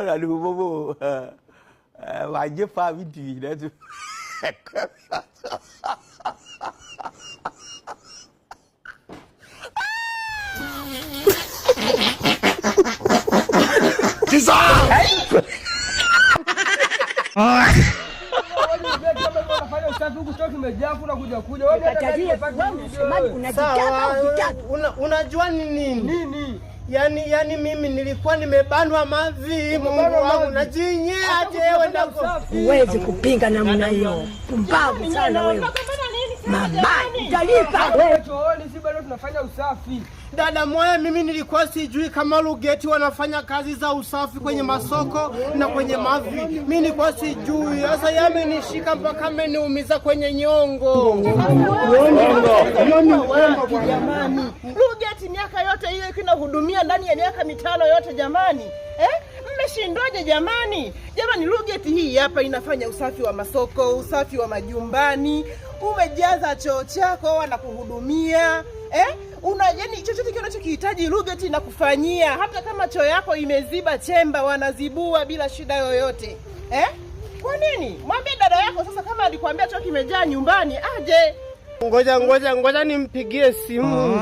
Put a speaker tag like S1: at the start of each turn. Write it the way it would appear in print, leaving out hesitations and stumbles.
S1: Aduh bobo. Wajib fa video dah tu.
S2: Kisa!
S3: Unajua ni nini? Yani mimi nilikuwa nimebanwa mavi, Mungu wangu najinyea jewe ndako.
S4: Huwezi kupinga namna hiyo. Pumbavu sana wewe. Mama, utalipa wewe.
S3: Chooni si bado tunafanya usafi. Dada moya, mimi nilikuwa sijui kama Lugeti wanafanya kazi za usafi kwenye masoko na kwenye mavi. Mimi nilikuwa sijui. Sasa yamenishika mpaka ameniumiza kwenye nyongo.
S5: Jamani, Lugeti miaka yote hiyo kinahudumia ndani ya miaka 5 yote jamani. Mmeshindwaje jamani? Jamani, Lugeti hii hapa inafanya usafi wa masoko, usafi wa majumbani. Umejaza choo chako wanakuhudumia. Yaani chochote kile unachokihitaji Lugeti inakufanyia. Hata kama choo yako imeziba chemba wanazibua bila shida yoyote. Kwa nini? Mwambie dada yako sasa kama alikwambia choo kimejaa nyumbani aje.
S3: Ngoja nimpigie simu.